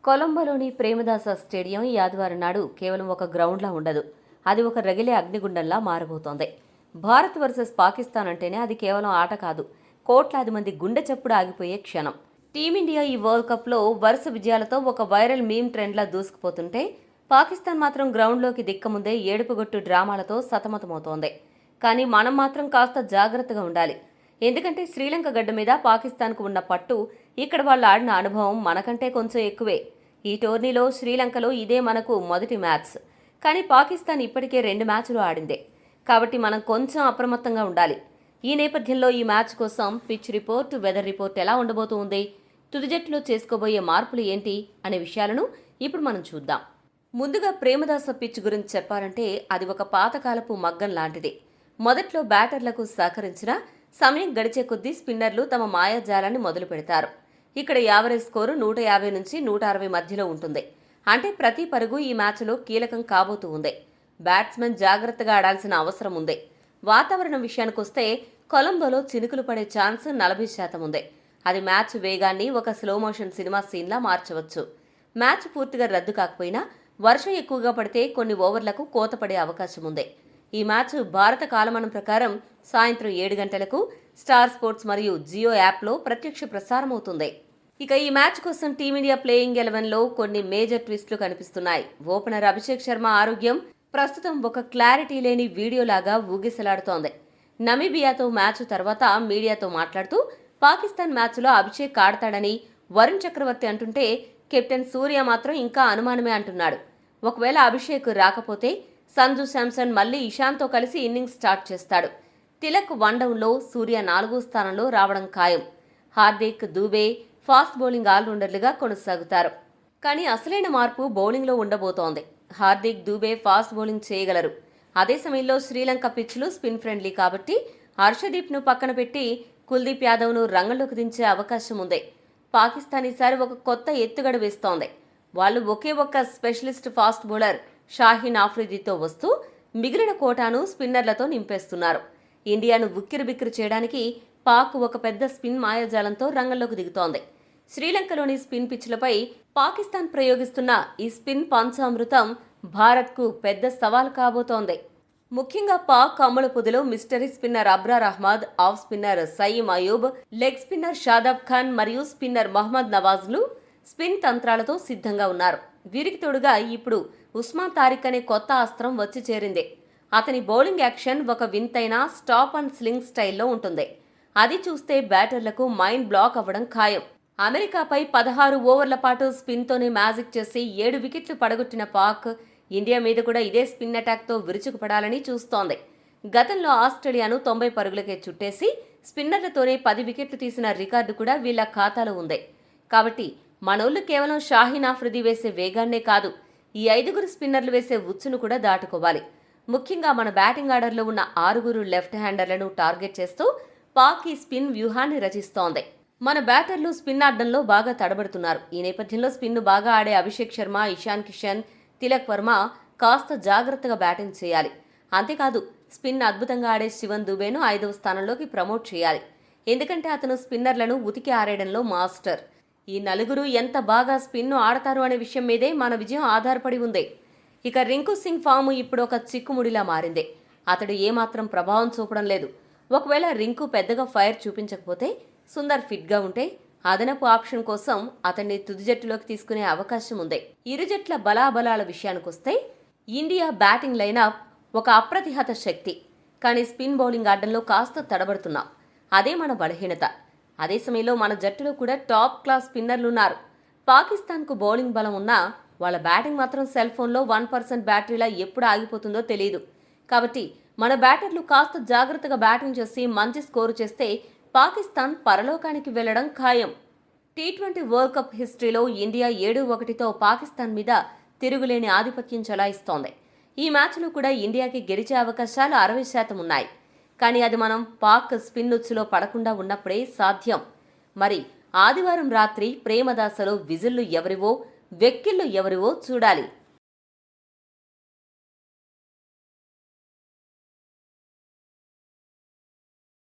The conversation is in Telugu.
కొలంబోలోని ప్రేమదాస స్టేడియం ఈ ఆదివారం నాడు కేవలం ఒక గ్రౌండ్లా ఉండదు. అది ఒక రగిలే అగ్నిగుండంలా మారబోతోంది. భారత్ వర్సెస్ పాకిస్తాన్ అంటేనే అది కేవలం ఆట కాదు, కోట్లాది మంది గుండె చప్పుడు ఆగిపోయే క్షణం. టీమిండియా ఈ వరల్డ్ కప్లో వరుస విజయాలతో ఒక వైరల్ మీమ్ ట్రెండ్లా దూసుకుపోతుంటే, పాకిస్తాన్ మాత్రం గ్రౌండ్లోకి దిక్కముందే ఏడుపుగొట్టు డ్రామాలతో సతమతమవుతోంది. కానీ మనం మాత్రం కాస్త జాగ్రత్తగా ఉండాలి. ఎందుకంటే శ్రీలంక గడ్డ మీద పాకిస్తాన్కు ఉన్న పట్టు, ఇక్కడ వాళ్ళు ఆడిన అనుభవం మనకంటే కొంచెం ఎక్కువే. ఈ టోర్నీలో శ్రీలంకలో ఇదే మనకు మొదటి మ్యాచ్. కానీ పాకిస్తాన్ ఇప్పటికే 2 మ్యాచ్లు ఆడిందే. కాబట్టి మనం కొంచెం అప్రమత్తంగా ఉండాలి. ఈ నేపథ్యంలో ఈ మ్యాచ్ కోసం పిచ్ రిపోర్ట్, వెదర్ రిపోర్ట్ ఎలా ఉండబోతుంది, తుది జట్టులో చేసుకోబోయే మార్పులు ఏంటి అనే విషయాలను ఇప్పుడు మనం చూద్దాం. ముందుగా ప్రేమదాస పిచ్ గురించి చెప్పాలంటే అది ఒక పాతకాలపు మగ్గం లాంటిది. మొదట్లో బ్యాటర్లకు సహకరించిన సమయం గడిచే కొద్దీ స్పిన్నర్లు తమ మాయాజాలాన్ని మొదలు పెడతారు. ఇక్కడ యావరేజ్ స్కోరు 150 నుంచి 160 మధ్యలో ఉంటుంది. అంటే ప్రతి పరుగు ఈ మ్యాచ్లో కీలకం కాబోతూ ఉంది. బ్యాట్స్మెన్ జాగ్రత్తగా ఆడాల్సిన అవసరం ఉంది. వాతావరణం విషయానికొస్తే కొలంబోలో చినుకులు పడే ఛాన్స్ 40% ఉంది. అది మ్యాచ్ వేగాన్ని ఒక స్లో మోషన్ సినిమా సీన్లా మార్చవచ్చు. మ్యాచ్ పూర్తిగా రద్దు కాకపోయినా వర్షం ఎక్కువగా పడితే కొన్ని ఓవర్లకు కోత పడే అవకాశం ఉంది. ఈ మ్యాచ్ భారత కాలమానం ప్రకారం సాయంత్రం 7 గంటలకు స్టార్ స్పోర్ట్స్ మరియు జియో యాప్లో ప్రత్యక్ష ప్రసారమవుతుంది. ఇక ఈ మ్యాచ్ కోసం టీమిండియా ప్లేయింగ్ 11లో కొన్ని మేజర్ ట్విస్టులు కనిపిస్తున్నాయి. ఓపెనర్ అభిషేక్ శర్మ ఆరోగ్యం ప్రస్తుతం ఒక క్లారిటీ లేని వీడియోలాగా ఊగిసలాడుతోంది. నమీబియాతో మ్యాచ్ తర్వాత మీడియాతో మాట్లాడుతూ పాకిస్తాన్ మ్యాచ్లో అభిషేక్ ఆడతాడని వరుణ్ చక్రవర్తి అంటుంటే, కెప్టెన్ సూర్య మాత్రం ఇంకా అనుమానమే అంటున్నాడు. ఒకవేళ అభిషేక్ రాకపోతే సంజు శాంసన్ మళ్లీ ఇషాన్తో కలిసి ఇన్నింగ్స్ స్టార్ట్ చేస్తాడు. తిలక్ 1 డౌన్లో సూర్య 4వ స్థానంలో రావడం ఖాయం. హార్దిక్, దూబే ఫాస్ట్ బౌలింగ్ ఆల్రౌండర్లుగా కొనసాగుతారు. కానీ అసలైన మార్పు బౌలింగ్లో ఉండబోతోంది. హార్దిక్, దూబే ఫాస్ట్ బౌలింగ్ చేయగలరు. అదే సమయంలో శ్రీలంక పిచ్లు స్పిన్ ఫ్రెండ్లీ కాబట్టి హర్షదీప్ను పక్కన పెట్టి కుల్దీప్ యాదవ్ను రంగంలోకి దించే అవకాశం ఉంది. పాకిస్తాన్ ఈసారి ఒక కొత్త ఎత్తుగడ వేస్తోంది. వాళ్ళు ఒకే ఒక్క స్పెషలిస్ట్ ఫాస్ట్ బౌలర్ షాహీన్ ఆఫ్రిదీతో వస్తూ మిగిలిన కోటాను స్పిన్నర్లతో నింపేస్తున్నారు. ఇండియాను ఉక్కిరిబిక్కిరి చేయడానికి పాక్ ఒక పెద్ద స్పిన్ మాయాజాలంతో రంగంలోకి దిగుతోంది. శ్రీలంకలోని స్పిన్ పిచ్లపై పాకిస్తాన్ ప్రయోగిస్తున్న ఈ స్పిన్ పంచామృతం భారత్కు పెద్ద సవాల్ కాబోతోంది. ముఖ్యంగా పాక్ అమ్ముల పొదిలో mystery spinner Abrar Ahmed, off spinner Saim Ayub, leg spinner Shadab Khan మరియు స్పిన్నర్ మహ్మద్ నవాజ్లు స్పిన్ తంత్రాలతో సిద్ధంగా ఉన్నారు. వీరికి తోడుగా ఇప్పుడు ఉస్మాన్ తారిక్ అనే కొత్త అస్త్రం వచ్చి చేరింది. అతని బౌలింగ్ యాక్షన్ ఒక వింతైన స్టాప్ అండ్ స్లింగ్ స్టైల్లో ఉంటుంది. అది చూస్తే బ్యాటర్లకు మైండ్ బ్లాక్ అవ్వడం ఖాయం. అమెరికాపై 16 ఓవర్ల పాటు స్పిన్తోనే మ్యాజిక్ చేసి 7 వికెట్లు పడగొట్టిన పాక్ ఇండియా మీద కూడా ఇదే స్పిన్ అటాక్తో విరుచుకుపడాలని చూస్తోంది. గతంలో ఆస్ట్రేలియాను 90 పరుగులకే చుట్టేసి స్పిన్నర్లతోనే 10 వికెట్లు తీసిన రికార్డు కూడా వీళ్ల ఖాతాలో ఉంది. కాబట్టి మనోళ్లు కేవలం షాహీన్ ఆఫ్రిదీ వేసే వేగాన్నే కాదు, ఈ 5 స్పిన్నర్లు వేసే ఉచ్చును కూడా దాటుకోవాలి. ముఖ్యంగా మన బ్యాటింగ్ ఆర్డర్లో ఉన్న 6 లెఫ్ట్ హ్యాండర్లను టార్గెట్ చేస్తూ పాక్ ఈ స్పిన్ వ్యూహాన్ని రచిస్తోంది. మన బ్యాటర్లు స్పిన్ ఆడడంలో బాగా తడబడుతున్నారు. ఈ నేపథ్యంలో స్పిన్ను బాగా ఆడే అభిషేక్ శర్మ, ఇషాన్ కిషన్, తిలక్ వర్మ కాస్త జాగ్రత్తగా బ్యాటింగ్ చేయాలి. అంతేకాదు స్పిన్ అద్భుతంగా ఆడే శివన్ దుబేను 5వ స్థానంలోకి ప్రమోట్ చేయాలి. ఎందుకంటే అతను స్పిన్నర్లను ఉతికి ఆరేయడంలో మాస్టర్. ఈ 4 ఎంత బాగా స్పిన్ను ఆడతారు అనే విషయం మీదే మన విజయం ఆధారపడి ఉంది. ఇక రింకు సింగ్ ఫామ్ ఇప్పుడు ఒక చిక్కుముడిలా మారింది. అతడు ఏమాత్రం ప్రభావం చూపడం లేదు. ఒకవేళ రింకు పెద్దగా ఫైర్ చూపించకపోతే, సుందర్ ఫిట్గా ఉంటే అదనపు ఆప్షన్ కోసం అతన్ని తుది జట్టులోకి తీసుకునే అవకాశం ఉంది. ఇరు జట్ల బలాబలాల విషయానికొస్తే ఇండియా బ్యాటింగ్ లైనప్ ఒక అప్రతిహత శక్తి. కానీ స్పిన్ బౌలింగ్ ఆడడంలో కాస్త తడబడుతున్నాం. అదే మన బలహీనత. అదే సమయంలో మన జట్టులో కూడా టాప్ క్లాస్ స్పిన్నర్లున్నారు. పాకిస్తాన్కు బౌలింగ్ బలం ఉన్నా వాళ్ళ బ్యాటింగ్ మాత్రం సెల్ ఫోన్లో 1% బ్యాటరీలా ఎప్పుడు ఆగిపోతుందో తెలియదు. కాబట్టి మన బ్యాటర్లు కాస్త జాగ్రత్తగా బ్యాటింగ్ చేసి మంచి స్కోరు చేస్తే పాకిస్తాన్ పరలోకానికి వెళ్లడం ఖాయం. టీ20 వరల్డ్ కప్ హిస్టరీలో ఇండియా 7-1తో పాకిస్తాన్ మీద తిరుగులేని ఆధిపత్యం చెలాయిస్తోంది. ఈ మ్యాచ్లో కూడా ఇండియాకి గెలిచే అవకాశాలు 60% ఉన్నాయి. కానీ అది మనం పాక్ స్పిన్ ఉచ్చులో పడకుండా ఉన్నప్పుడే సాధ్యం. మరి ఆదివారం రాత్రి ప్రేమదాసలో విజిల్లు ఎవరివో, వెక్కిళ్లు ఎవరివో చూడాలి.